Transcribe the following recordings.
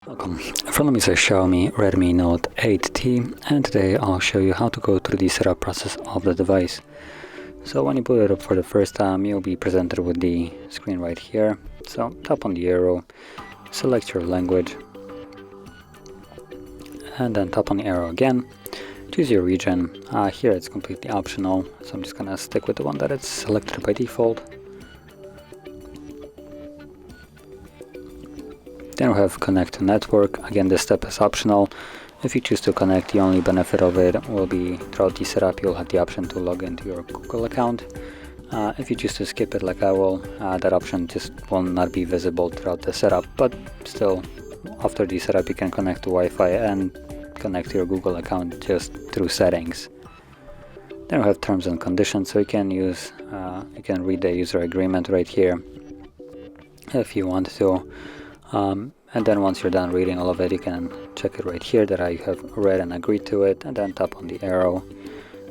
Welcome. In front of me is a Xiaomi Redmi Note 8T, and today I'll show you how to go through the setup process of the device. So when you boot it up for the first time, you'll be presented with the screen right here. So tap on the arrow, select your language, and then tap on the arrow again. Choose your region. Here it's completely optional, so I'm just gonna stick with the one that it's selected by default. Then we have connect to network. Again, this step is optional. If you choose to connect, the only benefit of it will be throughout the setup you'll have the option to log into your Google account. If you choose to skip it like I will, that option just will not be visible throughout the setup, but still after the setup you can connect to Wi-Fi and connect to your Google account just through settings. Then we have terms and conditions, so you can read the user agreement right here if you want to. And then once you're done reading all of it, you can check it right here that I have read and agreed to it, and then tap on the arrow,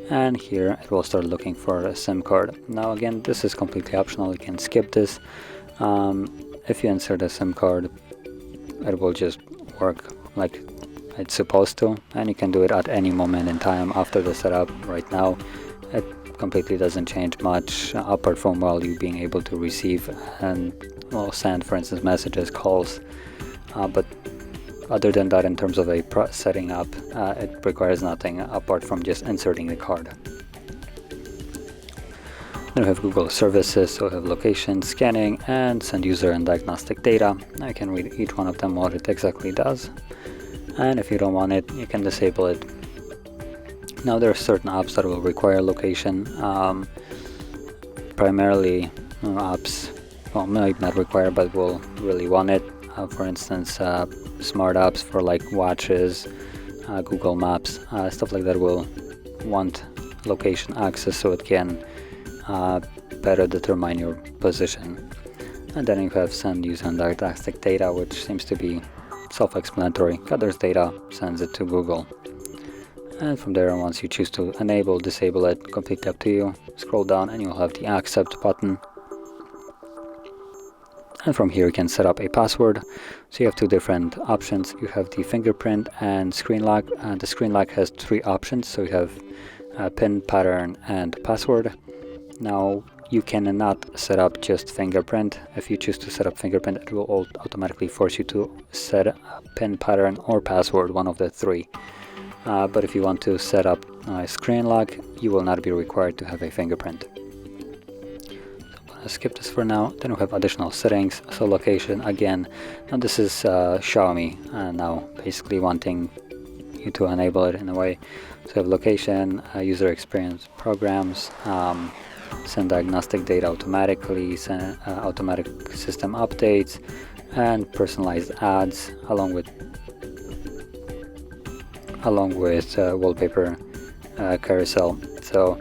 and here it will start looking for a SIM card. Now again, this is completely optional, you can skip this. If you insert a SIM card, it will just work like it's supposed to, and you can do it at any moment in time after the setup. Right now it completely doesn't change much, apart from you being able to receive and send, for instance, messages, calls, but other than that, in terms of a setting up, it requires nothing apart from just inserting the card. Then we have Google services, so we have location, scanning, and send user and diagnostic data. Now you can read each one of them what it exactly does, and if you don't want it, you can disable it. Now there are certain apps that will require location, primarily apps, well, maybe not require, but will really want it. For instance, smart apps for like watches, Google Maps, stuff like that will want location access so it can better determine your position. And then you have send user and diagnostic data, which seems to be self-explanatory. Gathers data, sends it to Google. And from there, once you choose to enable, disable it, completely up to you. Scroll down and you'll have the accept button. And from here you can set up a password. So you have two different options. You have the fingerprint and screen lock. And the screen lock has three options. So you have PIN, pattern, and password. Now you cannot set up just fingerprint. If you choose to set up fingerprint, it will automatically force you to set a PIN, pattern, or password, one of the three. But if you want to set up a screen lock, you will not be required to have a fingerprint. Skip this for now. Then we have additional settings, so location again. Now this is Xiaomi now basically wanting you to enable it in a way. So we have location, user experience, programs, send diagnostic data automatically, send automatic system updates, and personalized ads along with wallpaper carousel. So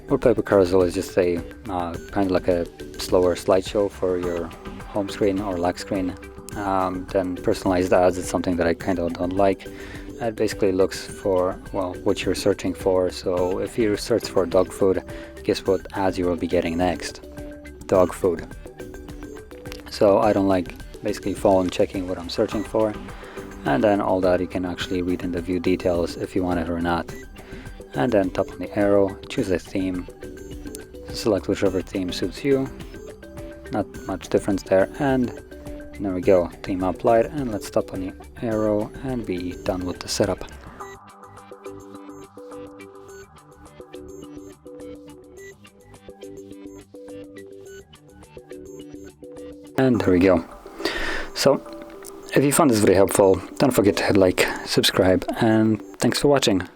wallpaper carousel is just a kind of like a slower slideshow for your home screen or lock screen. Then personalized ads is something that I kind of don't like. It basically looks for what you're searching for. So if you search for dog food, guess what ads you will be getting next? Dog food. So I don't like basically phone checking what I'm searching for. And then all that you can actually read in the view details if you want it or not. And then tap on the arrow, choose a theme, select whichever theme suits you. Not much difference there, and there we go, theme applied. And let's tap on the arrow and be done with the setup. And there we go. So if you found this video helpful, don't forget to hit like, subscribe, and thanks for watching.